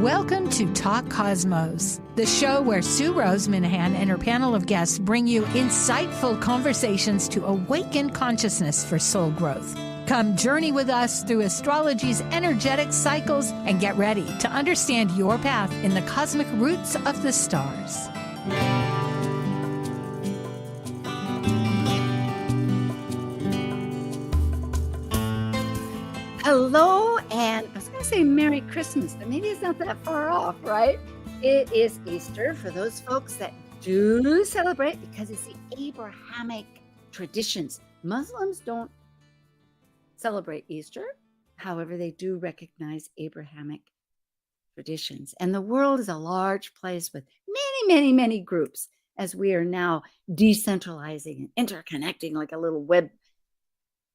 Welcome to Talk Cosmos, the show where Sue Rose Minahan and her panel of guests bring you insightful conversations to awaken consciousness for soul growth. Come journey with us through astrology's energetic cycles and get ready to understand your path in the cosmic roots of the stars. Hello, and I was going to say Merry Christmas, but maybe it's not that far off, right? It is Easter for those folks that do celebrate because it's the Abrahamic traditions. Muslims don't celebrate Easter. However, they do recognize Abrahamic traditions. And the world is a large place with many groups as we are now decentralizing and interconnecting like a little web.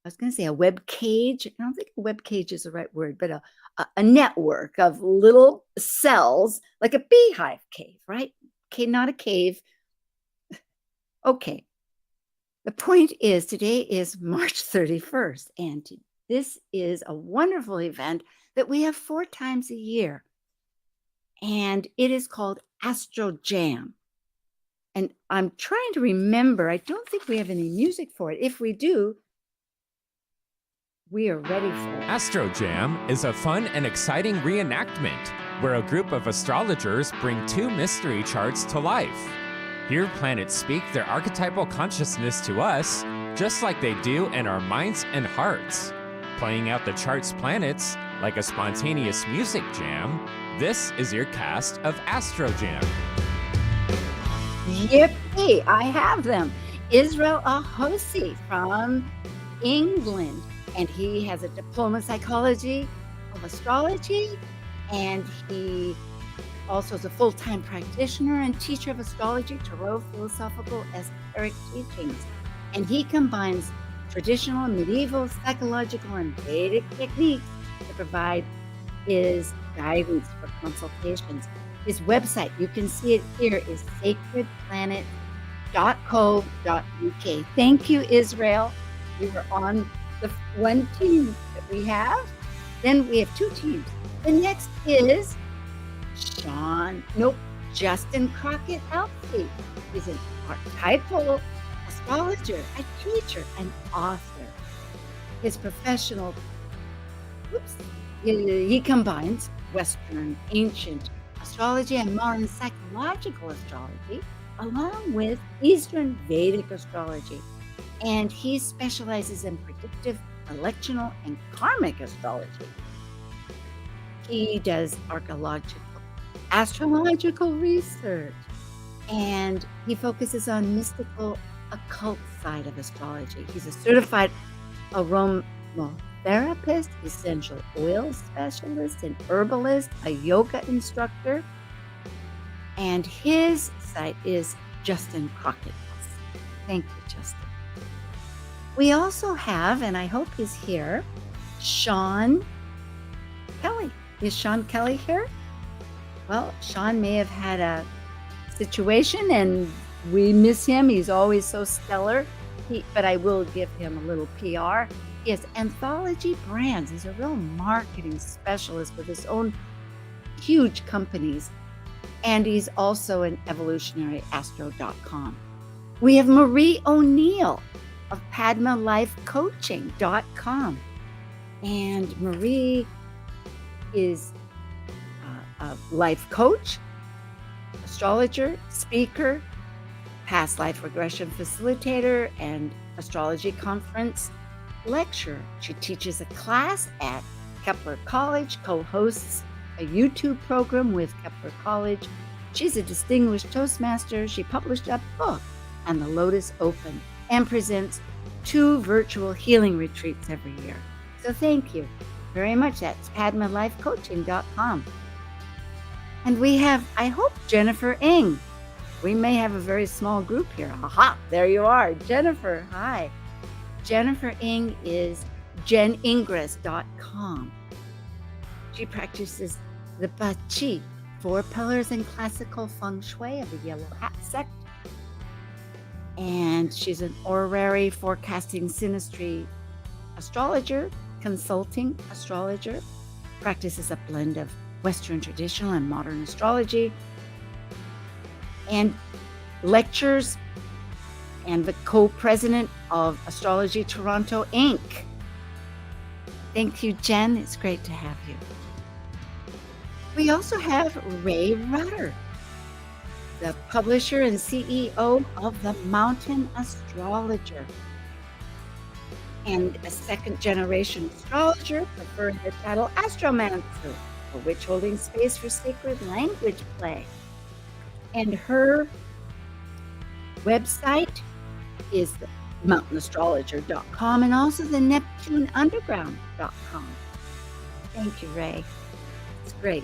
I was going to say a web cage. I don't think a web cage is the right word, but a network of little cells, like a beehive cave, right? Okay, not a cave. Okay. The point is today is March 31st, and this is a wonderful event that we have 4 times a year, and it is called Astro Jam. And I'm trying to remember, I don't think we have any music for it. If we do, we are ready for it. Astro Jam is a fun and exciting reenactment where a group of astrologers bring 2 mystery charts to life. Here, planets speak their archetypal consciousness to us, just like they do in our minds and hearts. Playing out the chart's planets like a spontaneous music jam, this is your cast of Astro Jam. Yippee! I have them. Israel Ahosi from England. And he has a diploma in psychology of astrology, and he also is a full-time practitioner and teacher of astrology, tarot, philosophical, esoteric teachings. And he combines traditional, medieval, psychological, and Vedic techniques to provide his guidance for consultations. His website, you can see it here, is sacredplanet.co.uk. Thank you, Israel. We were on the one team that we have. Then we have 2 teams. The next is Justin Crockett Alfie. He's an archetypal astrologer, a teacher, an author. His professional, he combines Western ancient astrology and modern psychological astrology, along with Eastern Vedic astrology. And he specializes in predictive, electional, and karmic astrology. He does astrological research, and he focuses on mystical, occult side of astrology. He's a certified aromatherapist, essential oil specialist, an herbalist, a yoga instructor, and his site is Justin Crockett. Thank you, Justin. We also have, and I hope he's here, Sean Kelly. Is Sean Kelly here? Well, Sean may have had a situation and we miss him. He's always so stellar. But I will give him a little PR. He has Anthology Brands. He's a real marketing specialist with his own huge companies. And he's also an evolutionaryastro.com. We have Marie O'Neill of PadmaLifeCoaching.com. And Marie is a life coach, astrologer, speaker, past life regression facilitator, and astrology conference lecturer. She teaches a class at Kepler College, co-hosts a YouTube program with Kepler College. She's a distinguished Toastmaster. She published a book on the Lotus Open and presents 2 virtual healing retreats every year. So thank you very much. That's PadmaLifeCoaching.com. And we have, I hope, Jennifer Ng. We may have a very small group here. Aha, there you are. Jennifer, hi. Jennifer Ng is JenIngress.com. She practices the Bachi, 4 pillars in classical feng shui of the Yellow Hat sect. And she's an horary forecasting synastry astrologer, consulting astrologer, practices a blend of Western traditional and modern astrology, and lectures, and the co-president of Astrology Toronto, Inc. Thank you, Jen. It's great to have you. We also have Ray Rutter, the publisher and CEO of The Mountain Astrologer, and a second-generation astrologer preferring the title Astromancer, for which holding space for sacred language play. And her website is mountainastrologer.com and also the neptuneunderground.com. Thank you, Ray. It's great.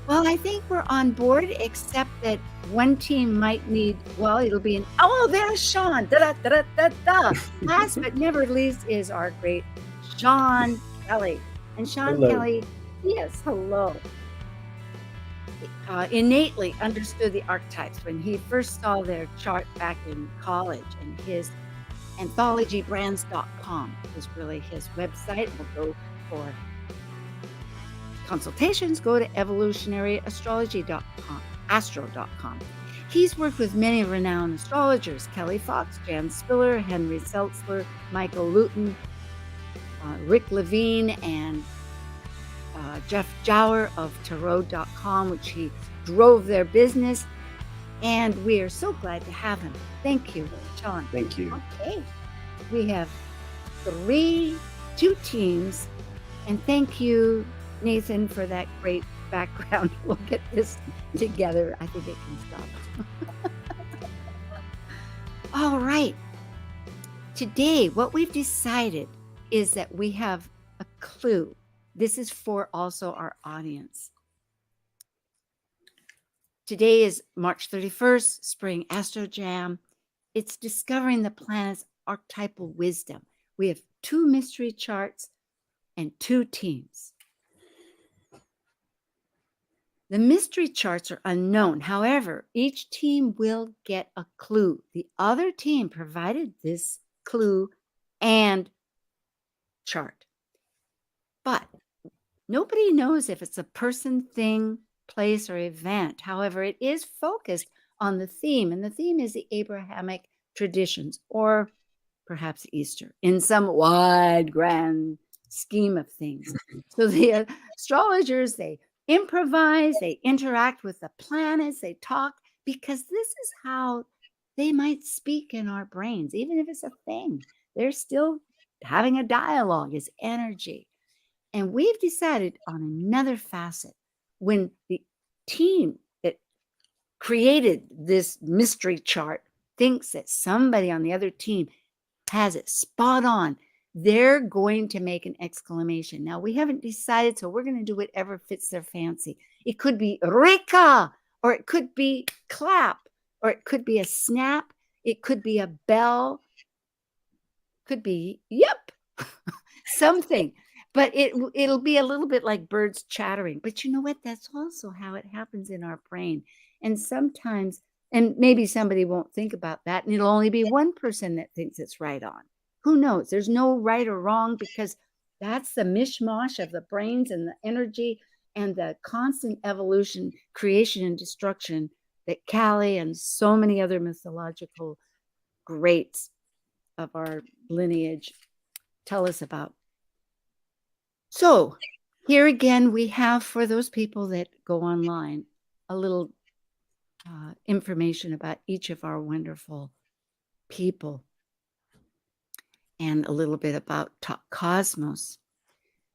Well, I think we're on board, except that one team might need, well, it'll be there's Sean. Da-da-da-da-da-da. Last but never least is our great Sean Kelly. And Sean Kelly, yes, hello. Innately understood the archetypes when he first saw their chart back in college, and his anthologybrands.com was really his website. We'll go for consultations, go to evolutionaryastrology.com, astro.com. He's worked with many renowned astrologers: Kelly Fox, Jan Spiller, Henry Seltzler, Michael Luton, Rick Levine, and Jeff Jower of tarot.com, which he drove their business. And we are so glad to have him. Thank you, Sean. Thank you. Okay. We have two teams. And thank you, Nathan, for that great background. We'll get this together. I think it can stop. All right. Today, what we've decided is that we have a clue. This is for also our audience. Today is March 31st, Spring Astro Jam. It's discovering the planet's archetypal wisdom. We have 2 mystery charts and 2 teams. The mystery charts are unknown. However, each team will get a clue. The other team provided this clue and chart. But nobody knows if it's a person, thing, place, or event. However, it is focused on the theme, and the theme is the Abrahamic traditions, or perhaps Easter, in some wide, grand scheme of things. So the astrologers, they improvise, they interact with the planets, they talk, because this is how they might speak in our brains. Even if it's a thing, they're still having a dialogue, is energy. And we've decided on another facet. When the team that created this mystery chart thinks that somebody on the other team has it spot on, they're going to make an exclamation. Now, we haven't decided, so we're going to do whatever fits their fancy. It could be Rika, or it could be clap, or it could be a snap. It could be a bell. Could be, yep, something. But it'll be a little bit like birds chattering. But you know what? That's also how it happens in our brain. And sometimes, and maybe somebody won't think about that, and it'll only be one person that thinks it's right on. Who knows? There's no right or wrong, because that's the mishmash of the brains and the energy and the constant evolution, creation, and destruction that Kali and so many other mythological greats of our lineage tell us about. So here again, we have, for those people that go online, a little information about each of our wonderful people and a little bit about Top Cosmos.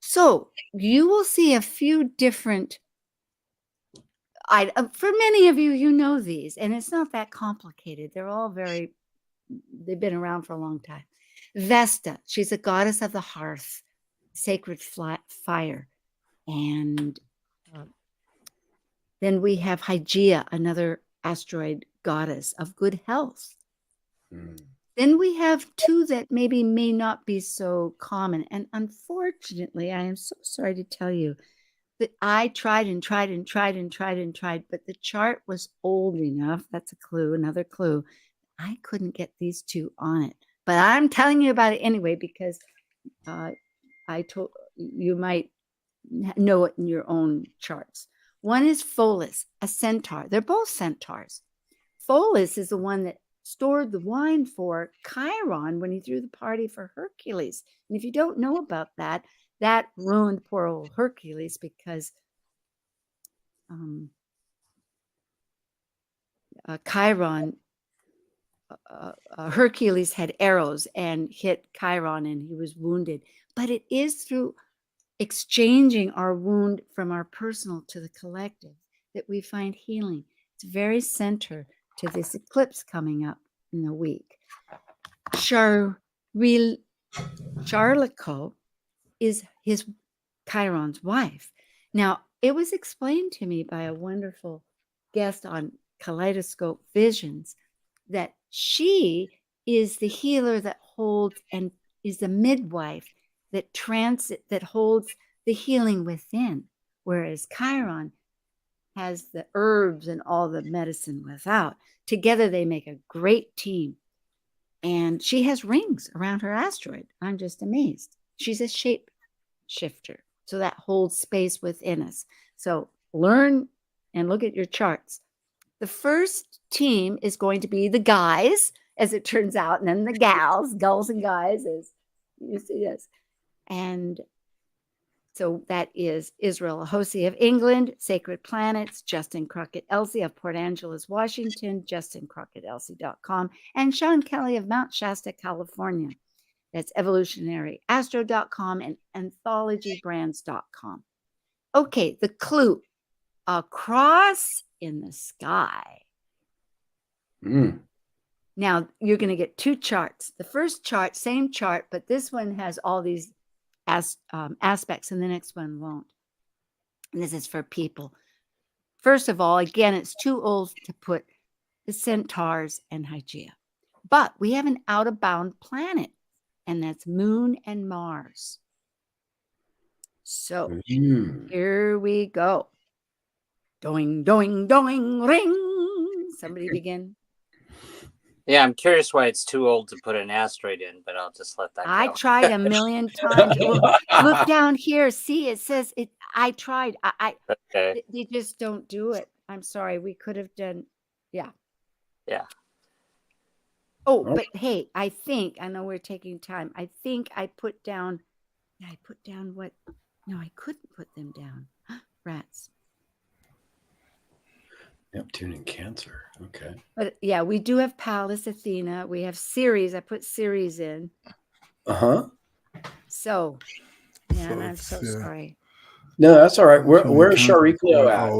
So you will see a few different, for many of you, you know these, and it's not that complicated. They're all they've been around for a long time. Vesta, she's a goddess of the hearth, sacred fire. And then we have Hygeia, another asteroid goddess of good health. Then we have 2 that maybe may not be so common. And unfortunately, I am so sorry to tell you that I tried, but the chart was old enough. That's a clue, another clue. I couldn't get these 2 on it. But I'm telling you about it anyway, because I told you might know it in your own charts. One is Pholus, a centaur. They're both centaurs. Pholus is the one that stored the wine for Chiron when he threw the party for Hercules. And if you don't know about that, that ruined poor old Hercules because Chiron, Hercules had arrows and hit Chiron and he was wounded. But it is through exchanging our wound from our personal to the collective that we find healing. It's very center to this eclipse coming up in a week. Charlico is his Chiron's wife. Now, it was explained to me by a wonderful guest on Kaleidoscope Visions that she is the healer that holds and is the midwife that holds the healing within, whereas Chiron has the herbs and all the medicine without. Together they make a great team. And she has rings around her asteroid. I'm just amazed. She's a shape shifter. So that holds space within us. So learn and look at your charts. The first team is going to be the guys, as it turns out, and then the gals and guys, as you see, yes. And so that is Israel Ahosi of England, Sacred Planets, Justin Crockett-Elsie of Port Angeles, Washington, JustinCrockettElsie.com, and Sean Kelly of Mount Shasta, California. That's evolutionaryastro.com and anthologybrands.com. Okay, the clue, a cross in the sky. Now, you're going to get two charts. The first chart, same chart, but this one has all these aspects, and the next one won't. And this is for people. First of all, again, it's too old to put the centaurs and Hygeia. But we have an out-of-bound planet, and that's Moon and Mars. So here we go. Doing, doing, doing, ring. Somebody begin. Yeah, I'm curious why it's too old to put an asteroid in, but I'll just let that go. I tried a million times. Look down here. See, it says it. I tried. Okay. They just don't do it. I'm sorry. We could have done. Yeah. Yeah. Oh, but hey, I know we're taking time. I think I put down. I put down what? No, I couldn't put them down. Rats. Neptune and Cancer. Okay. But yeah, we do have Pallas, Athena. We have Ceres. I put Ceres in. So, yeah, and I'm so sorry. No, that's all right. Where's Chariclo at?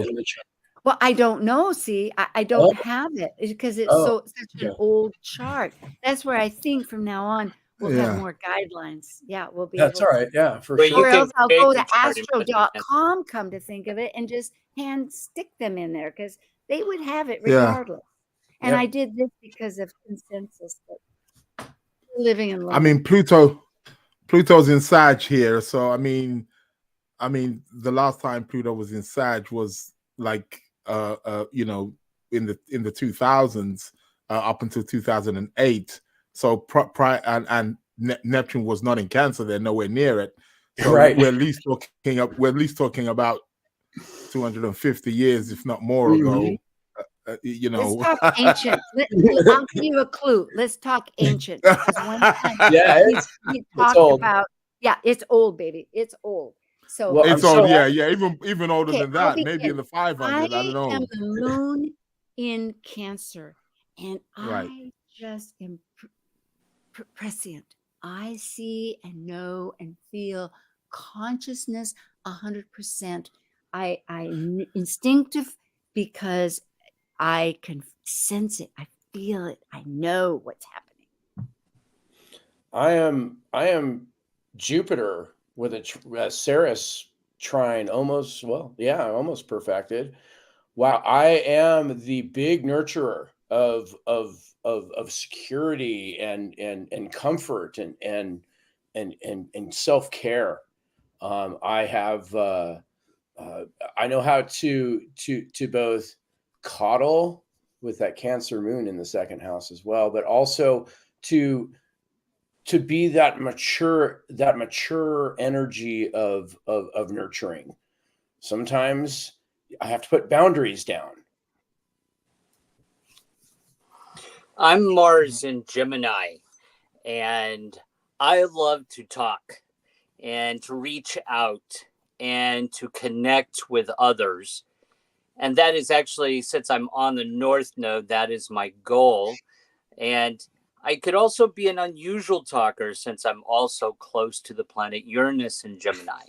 Well, I don't know. See, I don't have it because it's such an old chart. That's where I think from now on we'll have more guidelines. Yeah, we'll be. That's all right. Yeah, for sure. Or else I'll go to astro.com, come to think of it, and just hand stick them in there because they would have it regardless. And I did this because of consensus. But living in London. I mean, Pluto's in Sag here, so I mean, the last time Pluto was in Sag was like, you know, in the 2000s up until 2008. So and Neptune was not in Cancer; they're nowhere near it. So we're at least talking about 250 years, if not more, ago. You know, let's talk ancient. I'll give you a clue. Let's talk ancient. Because one time he talked about. Yeah, it's old, baby. It's old. So it's old. Yeah. Even older than that. Maybe in the 500s. I don't know. I am the moon in Cancer, and I just am prescient. I see and know and feel consciousness 100%. I'm instinctive because I can sense it. I feel it. I know what's happening. I am Jupiter with a Ceres trine almost perfected. Wow, I am the big nurturer of security and comfort and self-care. I have I know how to both coddle with that Cancer moon in the second house as well, but also to to be that mature energy of nurturing. Sometimes I have to put boundaries down. I'm Mars in Gemini, and I love to talk and to reach out and to connect with others. And that is actually, since I'm on the North Node, that is my goal. And I could also be an unusual talker since I'm also close to the planet Uranus in Gemini.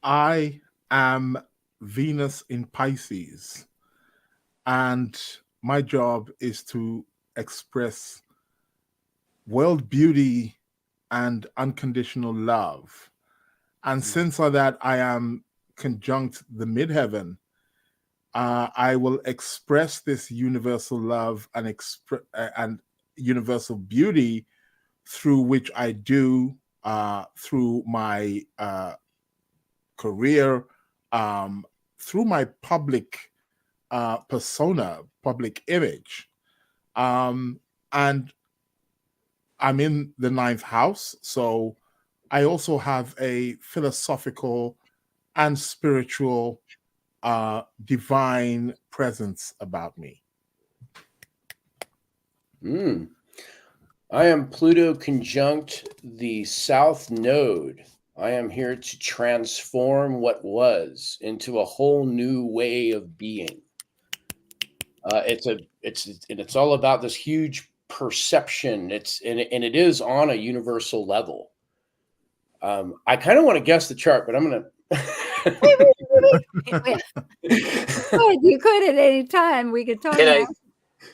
I am Venus in Pisces, and my job is to express world beauty and unconditional love. And since that I am conjunct the midheaven, I will express this universal love and universal beauty through which I do through my career, through my public persona, public image. And I'm in the 9th house, so I also have a philosophical and spiritual divine presence about me. I am Pluto conjunct the South Node. I am here to transform what was into a whole new way of being. It's all about this huge perception. And it is on a universal level. I kind of want to guess the chart, but I'm gonna. You could at any time. We could talk.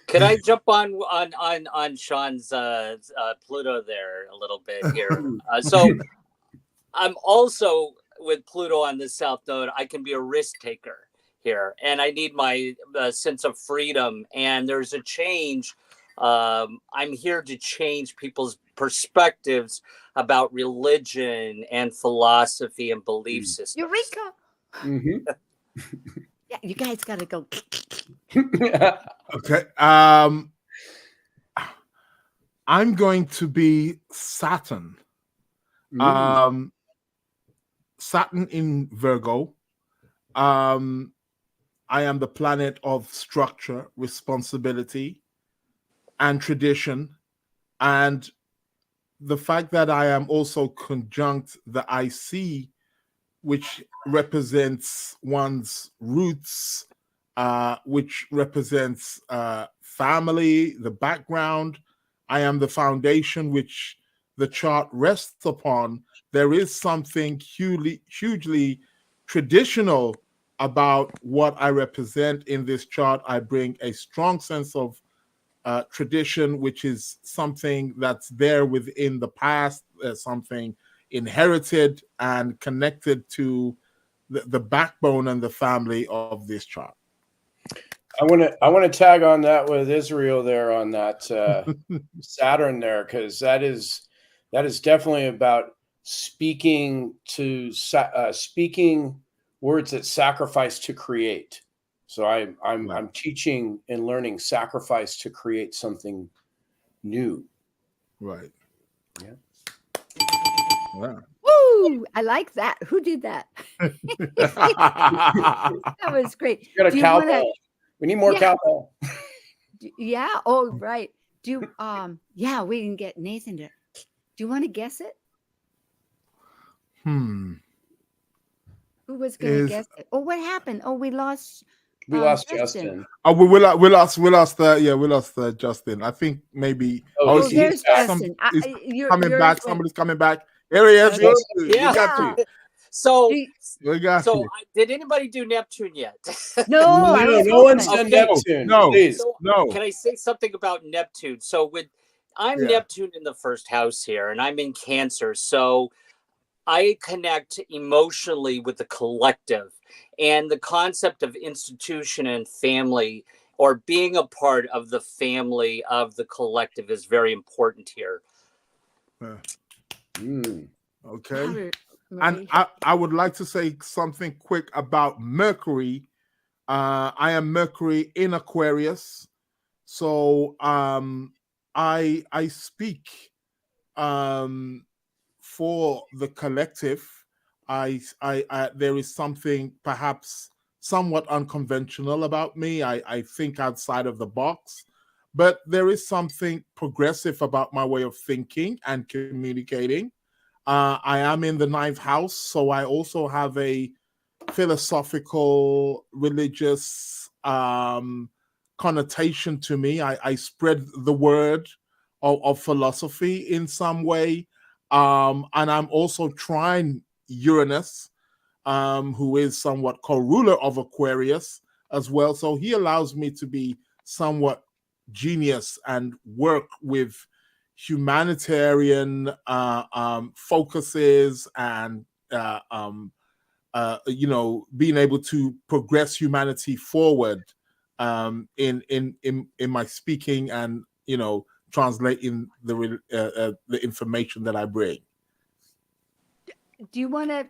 Can I jump on Sean's Pluto there a little bit here? So I'm also with Pluto on the South Node. I can be a risk taker here, and I need my sense of freedom. And there's a change. I'm here to change people's perspectives about religion and philosophy and belief systems. Eureka! Yeah, you guys got to go. Okay. I'm going to be Saturn. Saturn in Virgo. I am the planet of structure, responsibility, and tradition. And the fact that I am also conjunct the IC, which represents one's roots, which represents family, the background. I am the foundation which the chart rests upon. There is something hugely traditional about what I represent in this chart. I bring a strong sense of tradition, which is something that's there within the past, something inherited and connected to the backbone and the family of this chart. I want to tag on that with Israel there on that Saturn there, because that is definitely about speaking words that sacrifice to create. So I'm teaching and learning sacrifice to create something new. Right. Yeah. Wow. Woo! I like that. Who did that? That was great. You got a cowbell. We need more cowbell. Yeah. Oh, right. Yeah, we can get Nathan to. Do you want to guess it? Who was going to guess it? Oh, what happened? Oh, we lost. We lost Justin. Oh, we lost Justin. I think maybe. There's Justin. He's coming back. Somebody's coming back. Here he is. Yeah. We got you. So we got you. Did anybody do Neptune yet? No, no one's done Neptune. No, please. No. Can I say something about Neptune? So I'm Neptune in the first house here, and I'm in Cancer. So I connect emotionally with the collective, and the concept of institution and family, or being a part of the family of the collective, is very important here. Okay. And I would like to say something quick about Mercury. I am Mercury in Aquarius. So I speak for the collective. I there is something perhaps somewhat unconventional about me. I think outside of the box, but there is something progressive about my way of thinking and communicating. I am in the ninth house, so I also have a philosophical, religious connotation to me. I spread the word of philosophy in some way. And I'm also trying Uranus, who is somewhat co-ruler of Aquarius as well. So he allows me to be somewhat genius and work with humanitarian focuses and being able to progress humanity forward in my speaking and translating the information that I bring. Do you want to?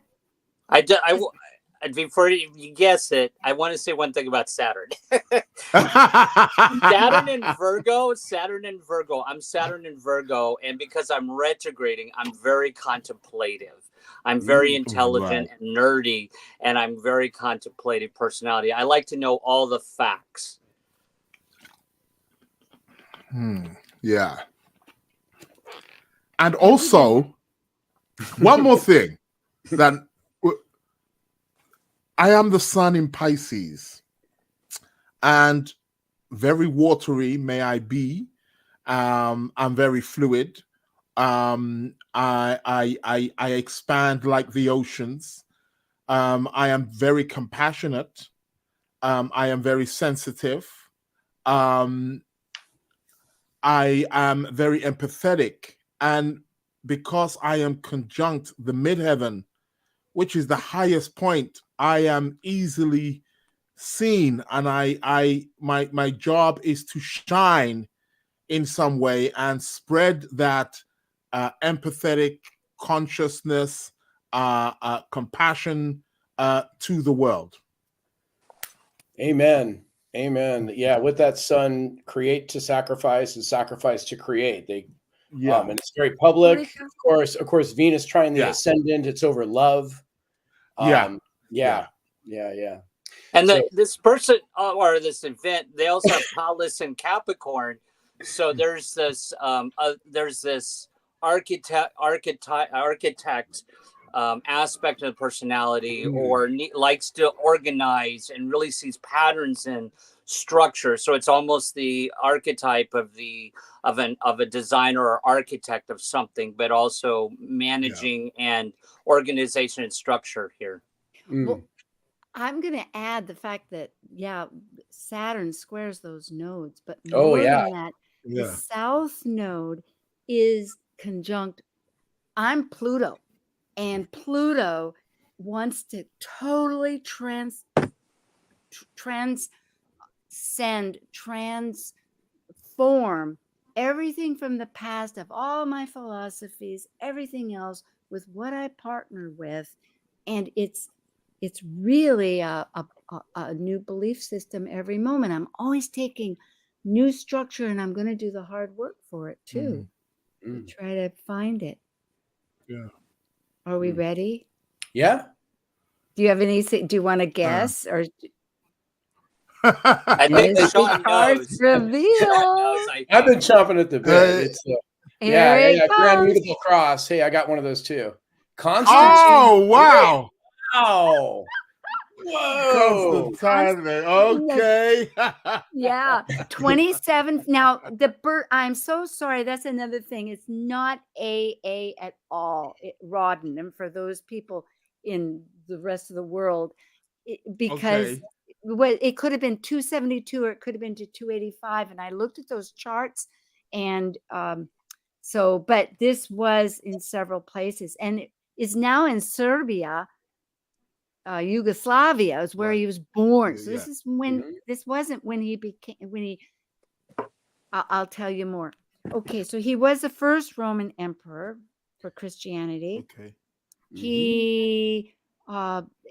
Before you guess it, I want to say one thing about Saturn. Saturn and Virgo. I'm Saturn and Virgo, and because I'm retrograding, I'm very contemplative. I'm very intelligent and nerdy, and I'm very contemplative personality. I like to know all the facts. Yeah. And also, one more thing, that I am the sun in Pisces, and very watery may I be. I'm very fluid. I expand like the oceans. I am very compassionate. I am very sensitive. I am very empathetic. And because I am conjunct the midheaven, which is the highest point, I am easily seen, and my job is to shine in some way and spread that empathetic consciousness, compassion to the world. Amen. Amen. Yeah, with that sun, create to sacrifice and sacrifice to create. And it's very public. Of course, Venus trying the ascendant. It's over love. And this person or this event, they also have Pallas and Capricorn. So there's this architect aspect of the personality, or likes to organize and really sees patterns in structure. So it's almost the archetype of a designer or architect of something, but also managing and organization and structure here. Well, I'm going to add the fact that Saturn squares those nodes, but more than that, the South Node is conjunct. I'm Pluto, and Pluto wants to totally transform everything from the past of all my philosophies, everything else, with what I partner with, and it's really a new belief system every moment. I'm always taking new structure, and I'm going to do the hard work for it too. Try to find it. Yeah. Are we ready? Yeah. Do you have any? Do you want to guess or? I think Sean knows. I've been chomping at the bit. It's Grand Mutable Cross. Hey, I got one of those too. Constance. Oh wow! Wow. Whoa. Okay. Yeah. 27. Now the bird. I'm so sorry. That's another thing. It's not AA at all. Rodden. And for those people in the rest of the world, because it could have been 272 or it could have been to 285. And I looked at those charts, and but this was in several places, and it is now in Serbia. Yugoslavia is where he was born. So this is when this wasn't when he became I'll tell you more. Okay, so he was the first Roman emperor for Christianity. Okay. He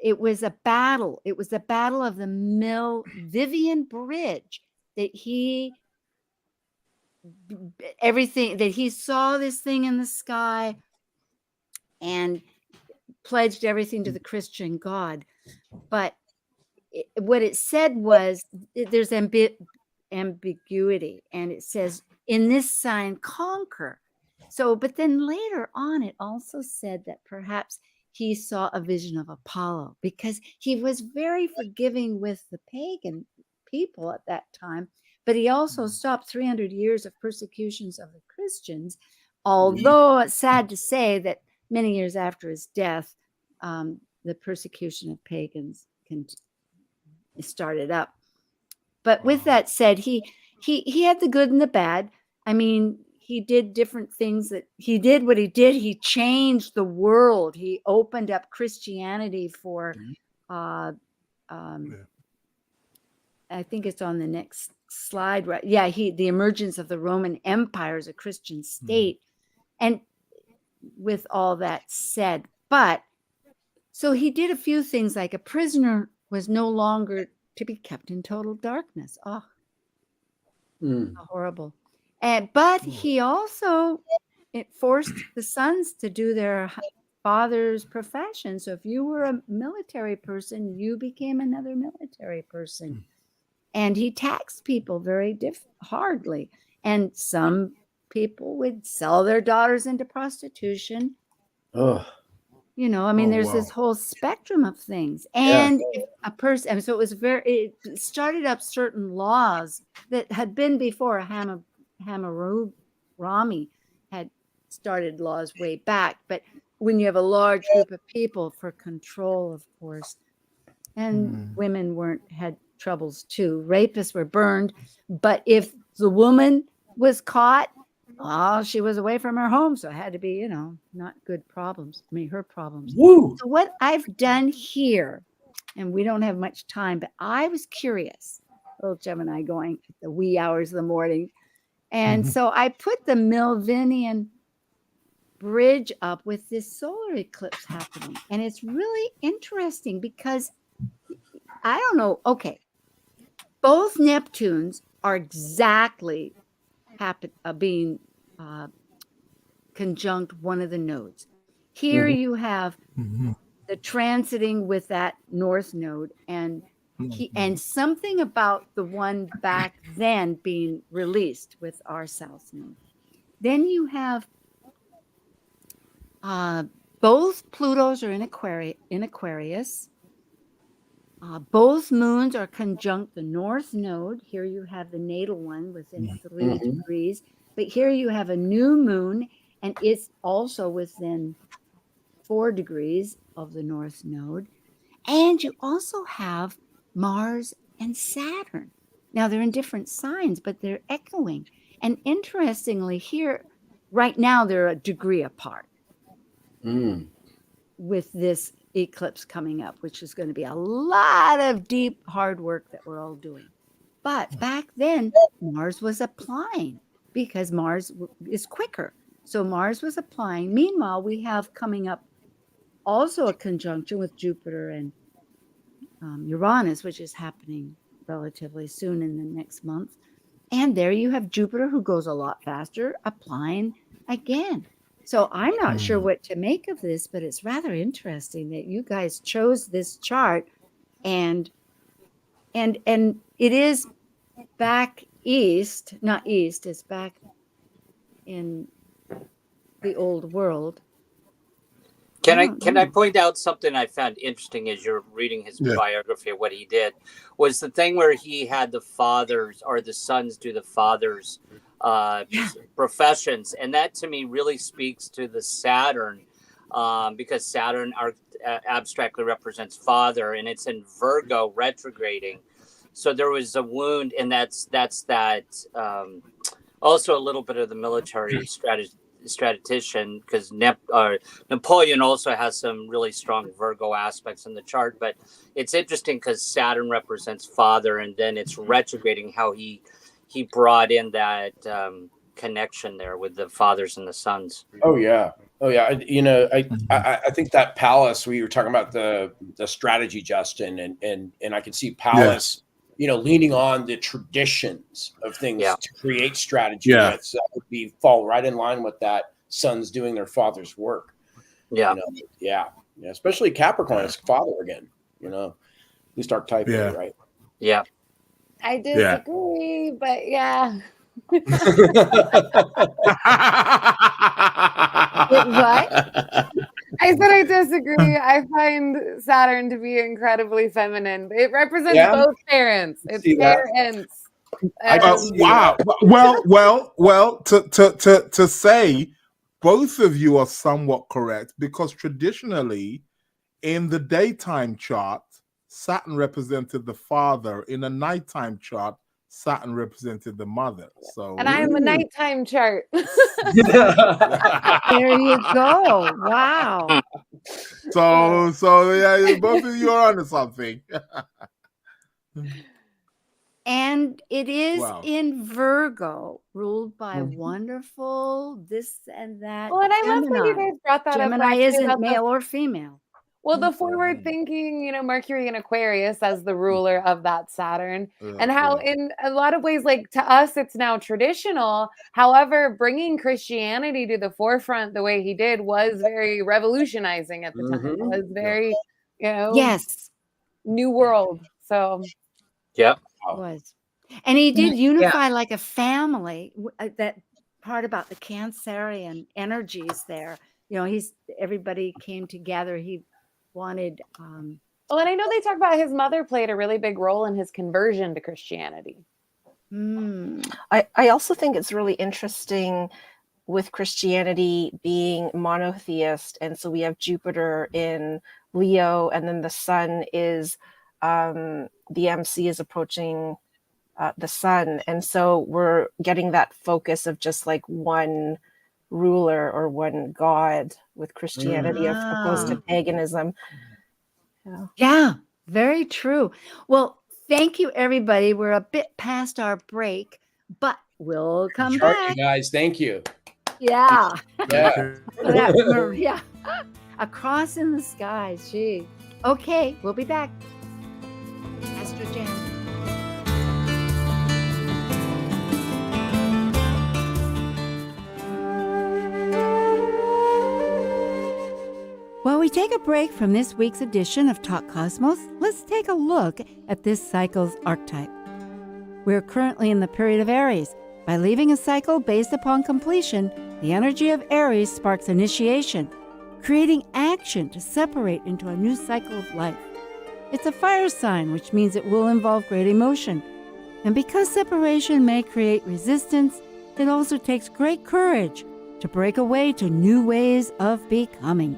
it was a battle. It was the Battle of the Milvian Bridge that he everything that he saw this thing in the sky and pledged everything to the Christian God. But what it said was there's ambiguity, and it says, in this sign conquer. So, but then later on, it also said that perhaps he saw a vision of Apollo, because he was very forgiving with the pagan people at that time. But he also stopped 300 years of persecutions of the Christians, although it's sad to say that many years after his death, the persecution of pagans started up. But with that said, he had the good and the bad. I mean, he did different things. That he did what he did. He changed the world. He opened up Christianity for I think it's on the next slide, right? Yeah, the emergence of the Roman Empire as a Christian state. And with all that said, but so he did a few things, like a prisoner was no longer to be kept in total darkness. Oh, how horrible. But he also forced the sons to do their father's profession. So if you were a military person, you became another military person. And he taxed people very hardly. And some people would sell their daughters into prostitution. You know, I mean, there's this whole spectum of things. And if a person, and so it was it started up certain laws that had been before. Hammurabi had started laws way back. But when you have a large group of people, for control, of course, and women had troubles too. Rapists were burned. But if the woman was caught, she was away from her home, so it had to be, you know, not good problems. I mean, her problems. Woo. So what I've done here, and we don't have much time, but I was curious, little Gemini going at the wee hours of the morning. And so I put the Milvian bridge up with this solar eclipse happening. And it's really interesting because I don't know. Okay. Both Neptunes are exactly being conjunct one of the nodes. Here you have the transiting with that north node, and something about the one back then being released with our south node. Then you have both Plutos are in Aquarius. Both moons are conjunct the north node. Here you have the natal one within 3 degrees. But here you have a new moon, and it's also within 4 degrees of the north node. And you also have Mars and Saturn. Now, they're in different signs, but they're echoing. And interestingly, here, right now, they're a degree apart with this eclipse coming up, which is going to be a lot of deep, hard work that we're all doing. But back then, Mars was applying because Mars is quicker. So Mars was applying. Meanwhile, we have coming up also a conjunction with Jupiter and Uranus, which is happening relatively soon in the next month. And there you have Jupiter, who goes a lot faster, applying again. So I'm not sure what to make of this, but it's rather interesting that you guys chose this chart, and it is back east, not east, it's back in the old world. Can I point out something I found interesting as you're reading his biography of what he did? Was the thing where he had the fathers or the sons do the fathers' professions, and that to me really speaks to the Saturn, because Saturn abstractly represents father, and it's in Virgo retrograding. So there was a wound, and that's that. Also, a little bit of the military strategician, because Napoleon also has some really strong Virgo aspects in the chart. But it's interesting because Saturn represents father, and then it's retrograding, how he brought in that connection there with the fathers and the sons. Oh yeah. You know, I think that Pallas, we were talking about the strategy, Justin, and I can see Pallas leaning on the traditions of things to create strategy. Yeah. That would fall right in line with that. Sons doing their father's work. Yeah. Especially Capricorn is father again, at least archetypally, Yeah. right? Yeah. I disagree, but yeah. What? I said I disagree. I find Saturn to be incredibly feminine. It represents both parents. It's parents. Wow. Well. To say both of you are somewhat correct, because traditionally, in the daytime chart, Saturn represented the father. In a nighttime chart, Saturn represented the mother. So, and I am a nighttime chart. There you go. Wow. So yeah, both of you are onto something. And it is in Virgo, ruled by wonderful this and that. Well, and I love that you Gemini. guys brought that up. Gemini Lexi, isn't about male or female. Well, the forward thinking, Mercury in Aquarius as the ruler of that Saturn, and how in a lot of ways, like to us, it's now traditional. However, bringing Christianity to the forefront the way he did was very revolutionizing at the time. It was very, Yes, new world. So, it was. And he did unify like a family. That part about the Cancerian energies there. Everybody came together. He wanted well, and I know they talk about his mother played a really big role in his conversion to Christianity. I also think it's really interesting with Christianity being monotheist, and so we have Jupiter in Leo, and then the sun is the MC is approaching the sun, and so we're getting that focus of just like one ruler or one god with Christianity opposed to paganism. Yeah, very true. Well, thank you, everybody. We're a bit past our break, but we'll come back. You guys, thank you. Yeah. Yeah. Maria, across in the skies. Gee. Okay, we'll be back. Astro Jam. While we take a break from this week's edition of Talk Cosmos, let's take a look at this cycle's archetype. We're currently in the period of Aries. By leaving a cycle based upon completion, the energy of Aries sparks initiation, creating action to separate into a new cycle of life. It's a fire sign, which means it will involve great emotion. And because separation may create resistance, it also takes great courage to break away to new ways of becoming.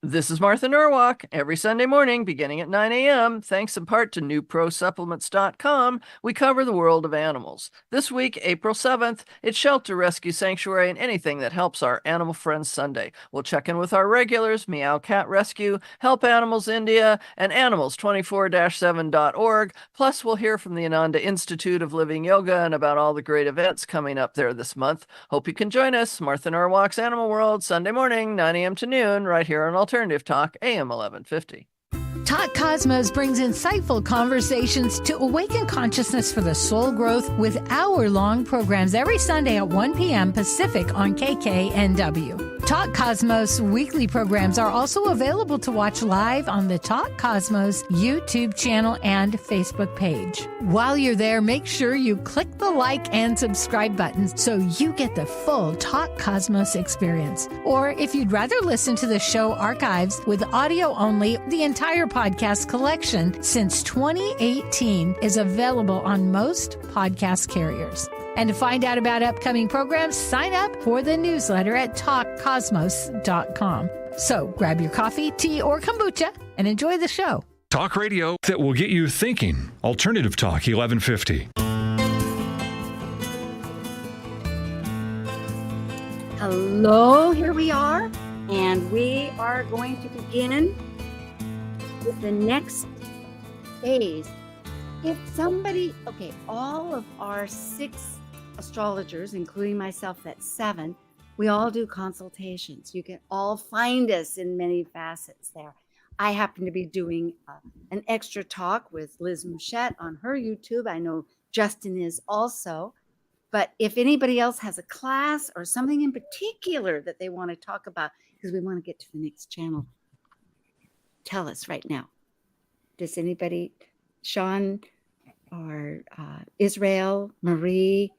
This is Martha Norwalk. Every Sunday morning, beginning at 9 a.m., thanks in part to newprosupplements.com, we cover the world of animals. This week, April 7th, it's Shelter Rescue Sanctuary and anything that helps our animal friends Sunday. We'll check in with our regulars, Meow Cat Rescue, Help Animals India, and Animals24-7.org. Plus, we'll hear from the Ananda Institute of Living Yoga and about all the great events coming up there this month. Hope you can join us. Martha Norwalk's Animal World, Sunday morning, 9 a.m. to noon, right here on Alternative Talk, AM 1150. Talk Cosmos brings insightful conversations to awaken consciousness for the soul growth with hour-long programs every Sunday at 1 p.m. Pacific on KKNW. Talk Cosmos weekly programs are also available to watch live on the Talk Cosmos YouTube channel and Facebook page. While you're there, make sure you click the like and subscribe buttons so you get the full Talk Cosmos experience. Or if you'd rather listen to the show archives with audio only, the entire podcast collection since 2018 is available on most podcast carriers. And to find out about upcoming programs, sign up for the newsletter at talkcosmos.com. So grab your coffee, tea, or kombucha and enjoy the show. Talk radio that will get you thinking. Alternative Talk 1150. Hello, here we are. And we are going to begin with the next phase. If somebody, all of our 6 astrologers, including myself, that's 7, we all do consultations. You can all find us in many facets there. I happen to be doing an extra talk with Liz Mouchette on her YouTube. I know Justin is also. But if anybody else has a class or something in particular that they want to talk about, because we want to get to the next channel, tell us right now. Does anybody, Sean or Israel, Marie,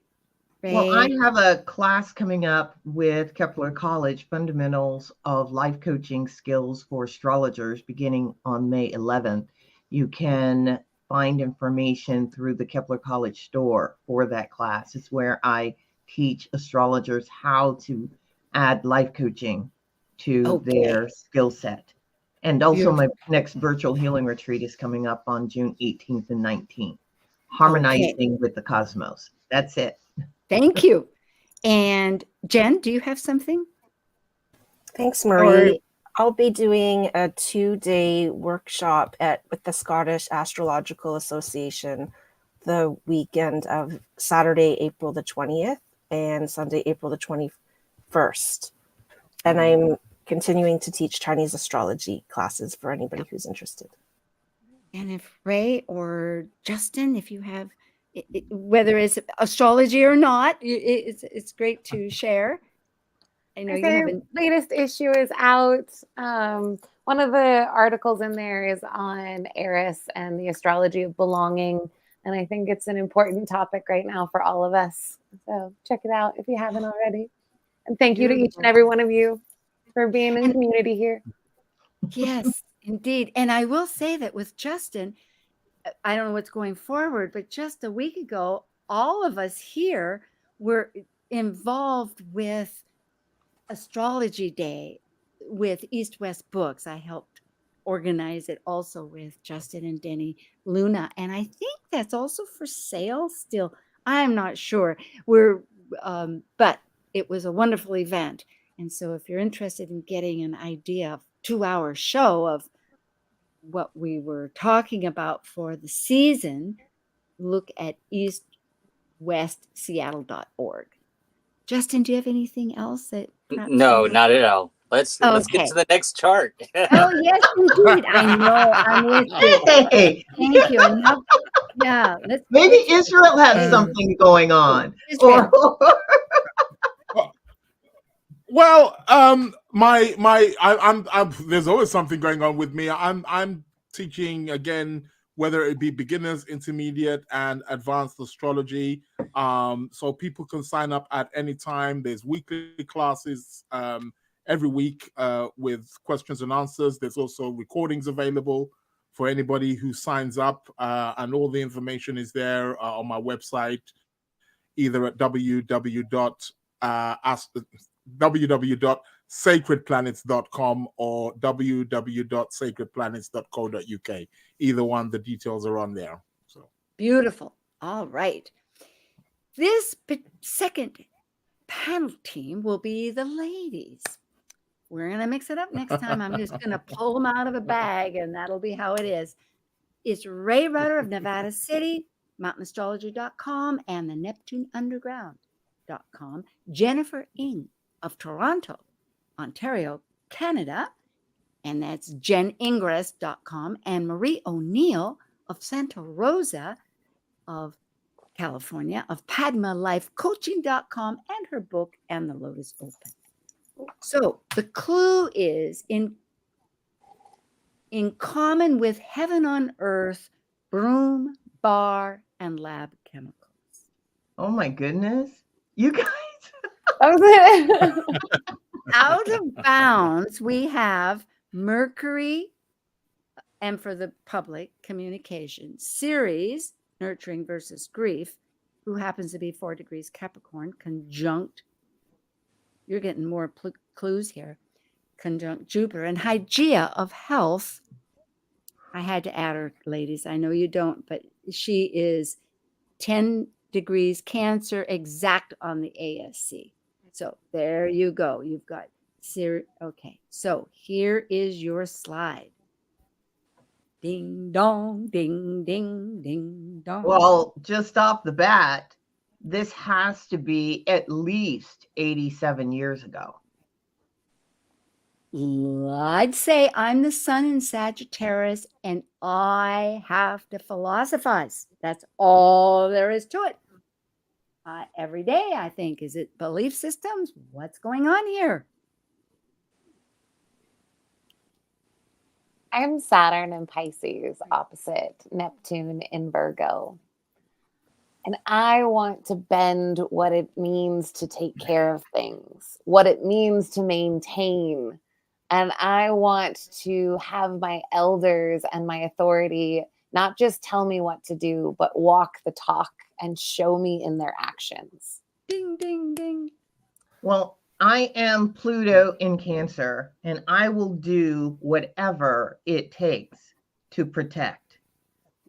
Ray? Well, I have a class coming up with Kepler College, Fundamentals of Life Coaching Skills for Astrologers, beginning on May 11th. You can find information through the Kepler College store for that class. It's where I teach astrologers how to add life coaching to their skill set. And also my next virtual healing retreat is coming up on June 18th and 19th, harmonizing with the cosmos. That's it. Thank you. And Jen, do you have something? Thanks, Marie. I'll be doing a 2-day workshop with the Scottish Astrological Association the weekend of Saturday, April the 20th and Sunday, April the 21st. And I'm continuing to teach Chinese astrology classes for anybody who's interested. And if Ray or Justin, if you have, whether it's astrology or not, it's great to share. I know the latest issue is out. One of the articles in there is on Eris and the astrology of belonging. And I think it's an important topic right now for all of us. So check it out if you haven't already. And thank you to each and every one of you for being in community here. Yes, indeed. And I will say that with Justin, I don't know what's going forward, but just a week ago, all of us here were involved with Astrology Day with East West Books. I helped organize it also with Justin and Denny Luna. And I think that's also for sale still. I'm not sure. But it was a wonderful event. And so if you're interested in getting an idea of 2-hour show of what we were talking about for the season, look at eastwestseattle.org. Justin, do you have anything else that? No, not at all. Let's get to the next chart. Oh yes, indeed. I know. I'm with you. Hey. Thank you. Enough. Yeah. Maybe Israel has something going on. Well, there's always something going on with me. I'm teaching again, whether it be beginners, intermediate, and advanced astrology. So people can sign up at any time. There's weekly classes every week with questions and answers. There's also recordings available for anybody who signs up, and all the information is there on my website, either at www.sacredplanets.com or www.sacredplanets.co.uk. Either one, the details are on there. So beautiful. All right. This second panel team will be the ladies. We're going to mix it up next time. I'm just going to pull them out of a bag, and that'll be how it is. It's Ray Rudder of Nevada City, mountainastrology.com, and the Neptune Underground.com. Jennifer Ng of Toronto, Ontario, Canada, and that's jeningress.com, and Marie O'Neill of Santa Rosa of California, of PadmaLifeCoaching.com, and her book, And the Lotus Open. So the clue is in common with heaven on earth, broom, bar, and lab chemicals. Oh my goodness. You guys. Out of bounds, we have Mercury, and for the public, communication, Ceres, nurturing versus grief, who happens to be 4 degrees Capricorn, conjunct, you're getting more clues here, conjunct Jupiter, and Hygeia of health. I had to add her, ladies. I know you don't, but she is 10 degrees Cancer, exact on the ASC. So there you go. You've got Ceres. Okay, so here is your slide. Ding dong, ding, ding, ding dong. Well, just off the bat, this has to be at least 87 years ago. I'd say I'm the sun in Sagittarius and I have to philosophize. That's all there is to it. Every day, I think, is it belief systems? What's going on here? I'm Saturn in Pisces, opposite Neptune in Virgo. And I want to bend what it means to take care of things, what it means to maintain. And I want to have my elders and my authority not just tell me what to do, but walk the talk and show me in their actions. Ding, ding, ding. Well, I am Pluto in Cancer, and I will do whatever it takes to protect,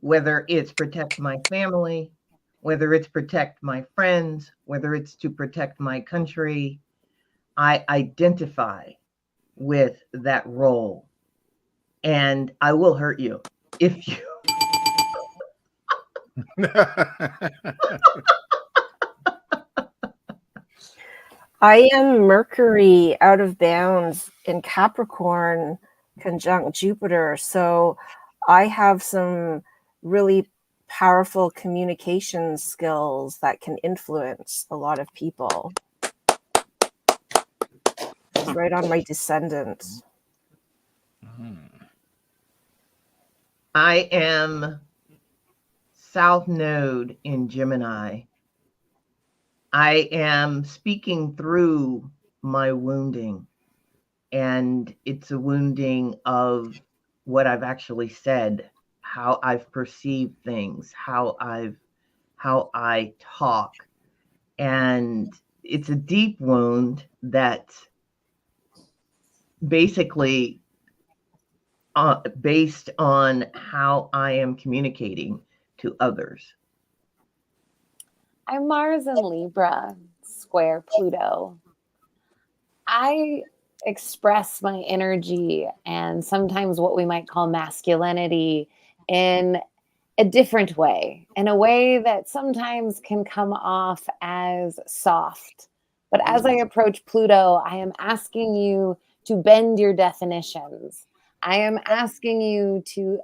whether it's protect my family, whether it's protect my friends, whether it's to protect my country. I identify with that role, and I will hurt you if you. I am Mercury out of bounds in Capricorn conjunct Jupiter. So I have some really powerful communication skills that can influence a lot of people. It's right on my descendants. I am South Node in Gemini. I am speaking through my wounding, and it's a wounding of what I've actually said, how I've perceived things, how I talk. And it's a deep wound that basically based on how I am communicating to others. I'm Mars in Libra, square Pluto. I express my energy and sometimes what we might call masculinity in a different way, in a way that sometimes can come off as soft. But as I approach Pluto, I am asking you to bend your definitions. I am asking you to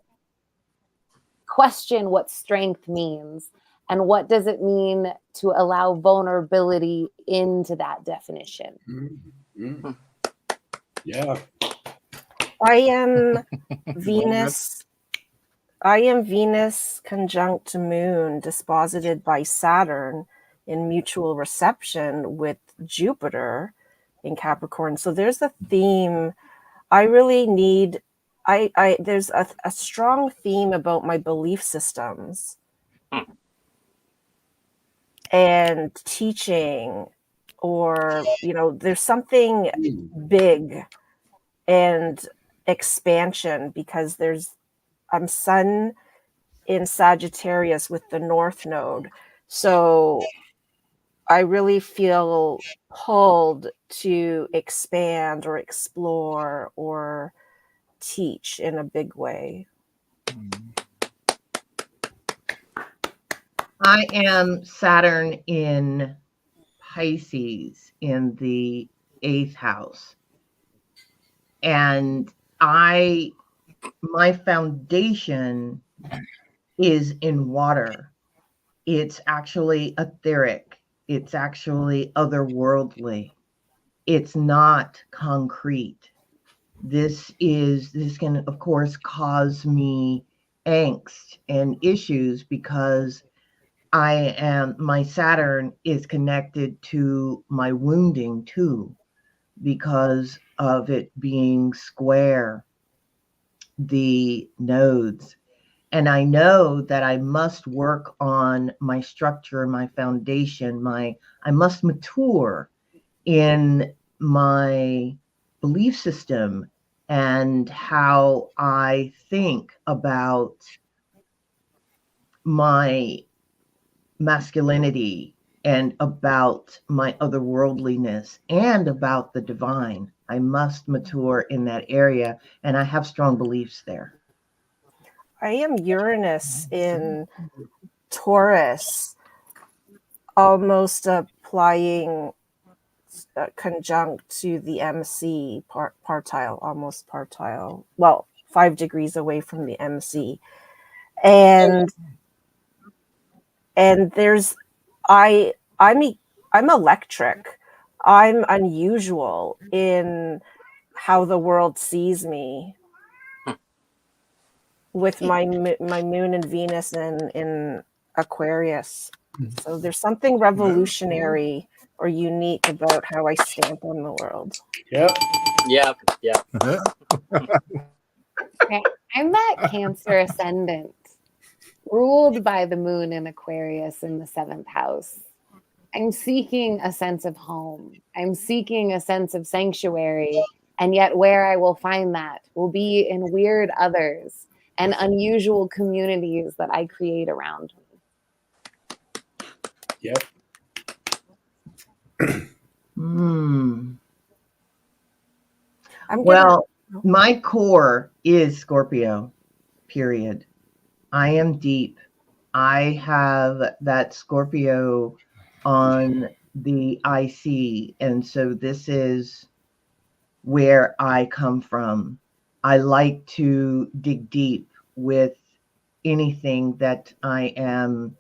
question what strength means and what does it mean to allow vulnerability into that definition. Mm-hmm. Yeah. I am Venus. I am Venus conjunct Moon, disposited by Saturn in mutual reception with Jupiter in Capricorn. So there's a theme. I really need. There's a strong theme about my belief systems and teaching, or there's something big and expansion, because I'm Sun in Sagittarius with the North Node. So I really feel pulled to expand or explore or teach in a big way. I am Saturn in Pisces in the 8th house. And my foundation is in water. It's actually etheric. It's actually otherworldly. It's not concrete. This can, of course, cause me angst and issues because my Saturn is connected to my wounding too, because of it being square the nodes. And I know that I must work on my structure, my foundation, I must mature in my belief system and how I think about my masculinity and about my otherworldliness and about the divine. I must mature in that area, and I have strong beliefs there. I am Uranus in Taurus, almost applying conjunct to the MC partile, almost partile. Well, 5 degrees away from the MC, and there's I'm electric. I'm unusual in how the world sees me with my moon and Venus in Aquarius. So there's something revolutionary or unique about how I stamp on the world. Yep. Okay, I'm that Cancer ascendant, ruled by the moon in Aquarius in the 7th house. I'm seeking a sense of home. I'm seeking a sense of sanctuary. And yet where I will find that will be in weird others and unusual communities that I create around me. Yep. Well, my core is Scorpio, period. I am deep. I have that Scorpio on the IC. And so this is where I come from. I like to dig deep with anything that I am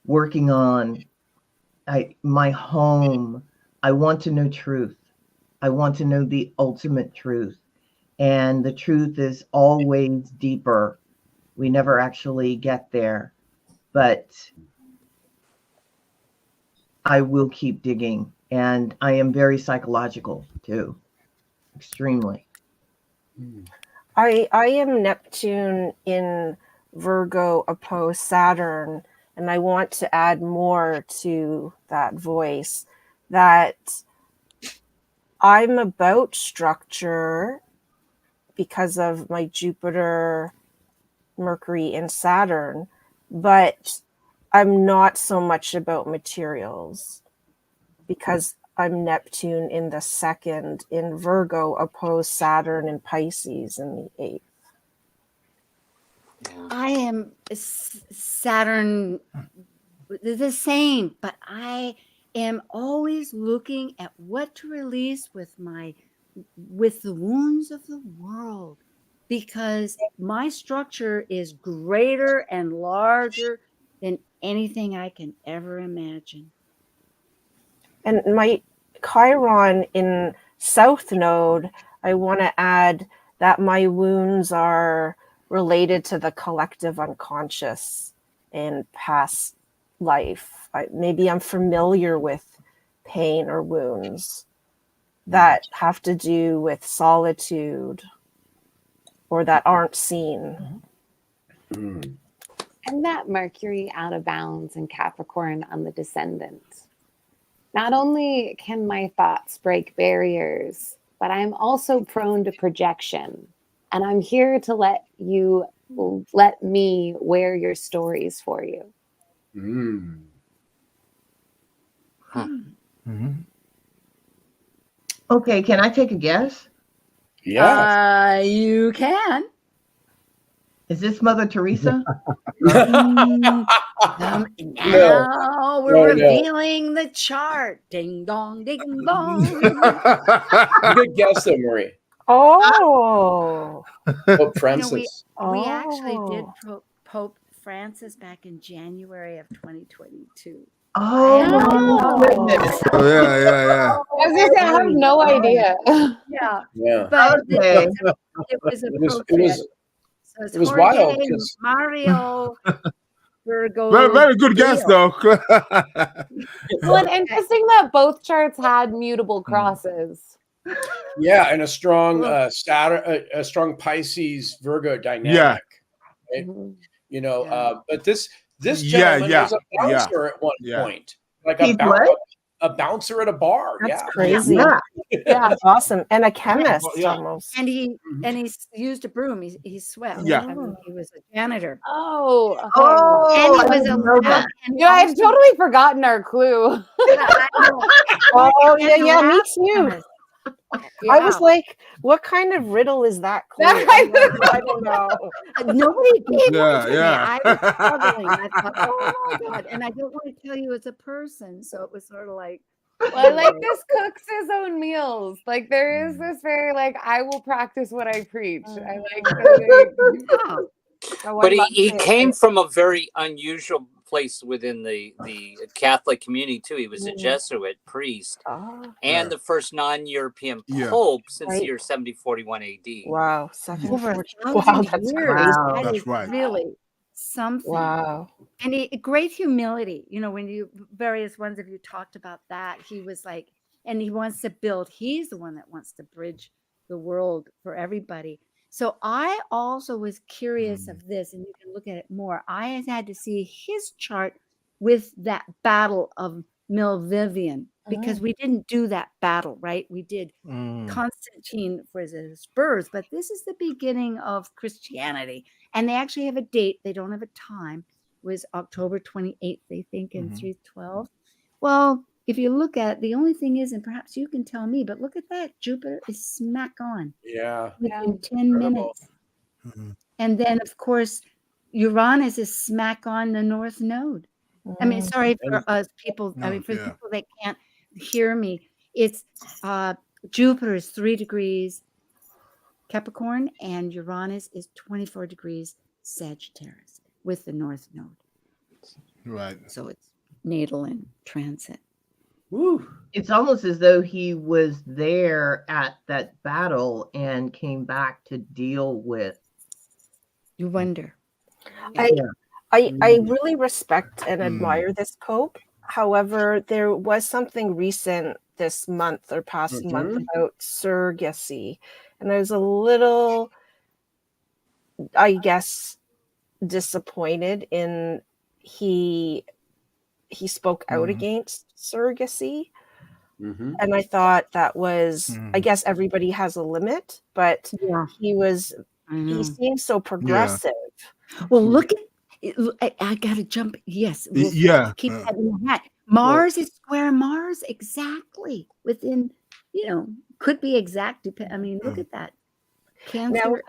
working on. My home, I want to know truth. I want to know the ultimate truth. And the truth is always deeper. We never actually get there, but I will keep digging. And I am very psychological too, extremely. I am Neptune in Virgo opposed Saturn, and I want to add more to that voice, that I'm about structure because of my Jupiter, Mercury, and Saturn, but I'm not so much about materials because I'm Neptune in the 2nd in Virgo opposed Saturn in Pisces in the 8th. I am Saturn, the same, but I am always looking at what to release with the wounds of the world, because my structure is greater and larger than anything I can ever imagine. And my Chiron in South Node, I want to add that my wounds are related to the collective unconscious in past life. Maybe I'm familiar with pain or wounds that have to do with solitude or that aren't seen. And that Mercury out of balance in Capricorn on the descendant. Not only can my thoughts break barriers, but I'm also prone to projection. And I'm here to let me wear your stories for you. Okay, can I take a guess? Yeah. You can. Is this Mother Teresa? Now we're revealing the chart. Ding dong, ding dong. Good guess though, Marie. Oh. Pope Francis. We actually did Pope Francis back in January of 2022. Oh my goodness. Oh, yeah. I was going to say, I have no idea. Yeah. But Okay. it was appropriate. So it's it was Jorge, wild because Mario, Virgo. Very good guess, though. Well, and interesting that both charts had mutable crosses. yeah, and a strong Saturn, a strong Pisces Virgo dynamic. Yeah. Right? You know, but this gentleman was a bouncer at one point, like a bouncer at a bar. That's crazy. Yeah, that's awesome. And a chemist almost. And he used a broom. He swept. Yeah. I mean, he was a janitor. Oh, and he was a yeah. I've totally forgotten our clue. Oh yeah, me too. I was like, what kind of riddle is that? I don't know. Nobody gave it to me. Yeah. I was struggling. I thought, oh my God. And I don't want to tell you it's a person. So it was sort of like, Well, I like this cooks his own meals. Like there is this very like I will practice what I preach. I like the, Oh, I But love he it. came from a very unusual place within the Catholic community too. He was a Jesuit priest Oh, and the first non-European Yeah. pope since the right. year 7041 AD. Wow, Over 740. 1,000 Wow, that's years. crazy. That That's is right. really something. Wow. And great humility. You know, when you various ones of you talked about that, he was like, and he wants to build. He's the one that wants to bridge the world for everybody. So I also was curious of this, and you can look at it more. I had to see his chart with that battle of Milvivian because we didn't do that battle, right? We did Constantine for the Spurs, but this is the beginning of Christianity. And they actually have a date. They don't have a time. It was October 28th, they think, in 312. Well, if you look at the only thing is, and perhaps you can tell me, but look at that. Jupiter is smack on Yeah. within 10 Incredible. minutes. And then, of course, Uranus is smack on the North Node. I mean, sorry for us people. I mean, for the people that can't hear me, it's Jupiter is 3 degrees Capricorn and Uranus is 24 degrees Sagittarius with the North Node. Right. So it's natal and transit. Woo. It's almost as though he was there at that battle and came back to deal with. You wonder. I really respect and admire this Pope. However, there was something recent this month or past month about surrogacy. And I was a little, I guess, disappointed in he spoke out against surrogacy. And I thought that was, I guess everybody has a limit, but he seems so progressive. Well, look at, I got to jump. Yes. We'll keep that in the hat. Mars is square Mars exactly within, could be exact. I mean, look at that. Cancer.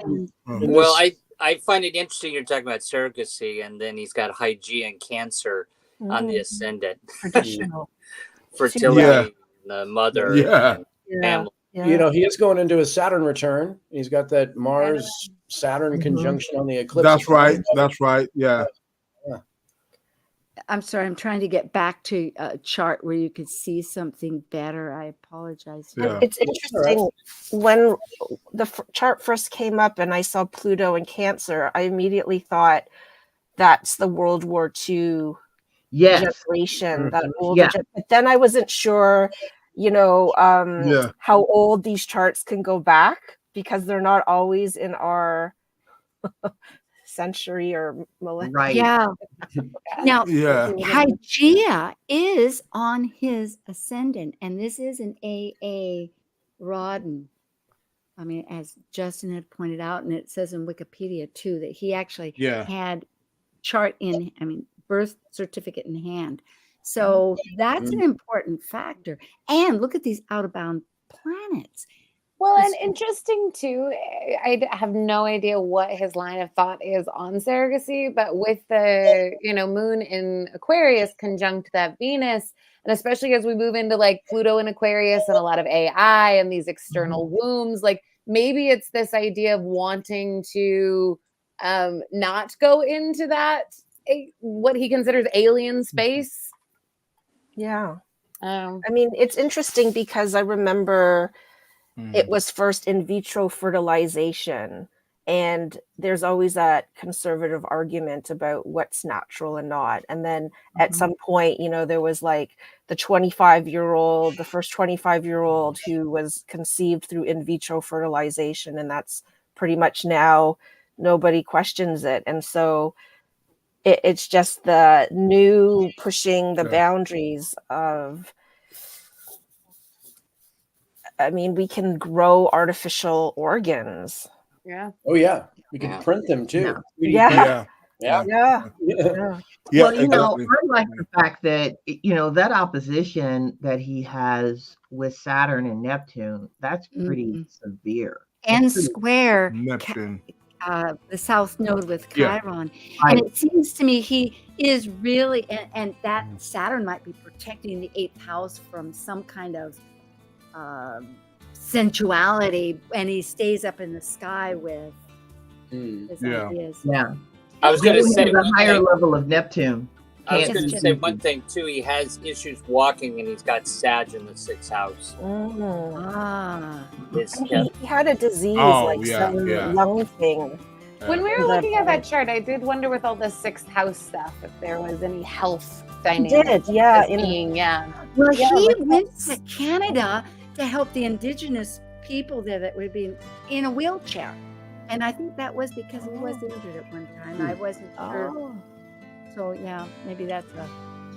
Well, I find it interesting you're talking about surrogacy, and then he's got Hygeia and Cancer on the ascendant. Traditional. Fertility, the mother, and family. You know, he is going into his Saturn return. He's got that Mars Saturn conjunction on the eclipse. That's right. That's right. Yeah. I'm sorry. I'm trying to get back to a chart where you could see something better. I apologize. Yeah. It's interesting. When the chart first came up and I saw Pluto in Cancer, I immediately thought that's the World War II generation. That older but then I wasn't sure, how old these charts can go back because they're not always in our century or millennium. Right. Yeah. Now, Hygeia is on his ascendant, and this is an AA Rodden. I mean, as Justin had pointed out, and it says in Wikipedia too, that he actually had chart birth certificate in hand. So that's an important factor. And look at these out of bound planets. Well, and interesting too, I have no idea what his line of thought is on surrogacy, but with the, moon in Aquarius conjunct that Venus, and especially as we move into like Pluto in Aquarius and a lot of AI and these external wombs, like maybe it's this idea of wanting to not go into that, what he considers alien space. Yeah. I mean, it's interesting because I remember it was first in vitro fertilization. And there's always that conservative argument about what's natural and not. And then at some point, there was like the first 25-year-old who was conceived through in vitro fertilization. And that's pretty much now nobody questions it. And so it's just the new pushing the boundaries of, we can grow artificial organs. Yeah. Oh yeah. We can print them too. Yeah. Well, I like the fact that, that opposition that he has with Saturn and Neptune, that's pretty severe. And square Neptune. the South Node with Yeah. Chiron. Right. And it seems to me he is really, and that Saturn might be protecting the 8th house from some kind of sensuality, and he stays up in the sky with his Yeah. ideas. Yeah. I was going to Getting say to the one higher thing. level of Neptune. I was Can't going to be say easy. one thing too. He has issues walking, and he's got Sag in the 6th house. Mm. Ah, It's, And yeah. he had a disease, Oh, like yeah, some yeah. lung thing. When we were That, looking at that chart, I did wonder with all the 6th house stuff if there was any health He dynamics. did, yeah. as being, well, Yeah, he like went that's- to Canada to help the indigenous people there that would be in a wheelchair. And I think that was because he was injured at one time. I wasn't sure. Oh. So, yeah, maybe that's a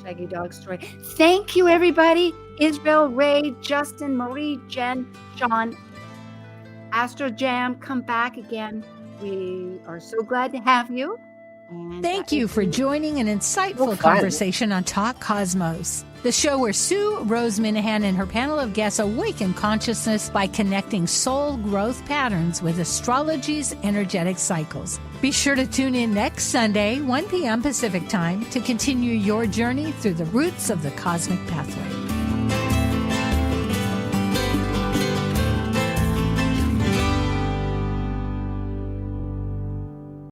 Shaggy Dog story. Thank you, everybody. Israel, Ray, Justin, Marie, Jen, Sean, Astro Jam, come back again. We are so glad to have you. And Thank you for joining an insightful fun. conversation on Talk Cosmos, the show where Sue Rose Minahan and her panel of guests awaken consciousness by connecting soul growth patterns with astrology's energetic cycles. Be sure to tune in next Sunday, 1 p.m. Pacific Time, to continue your journey through the roots of the cosmic pathway.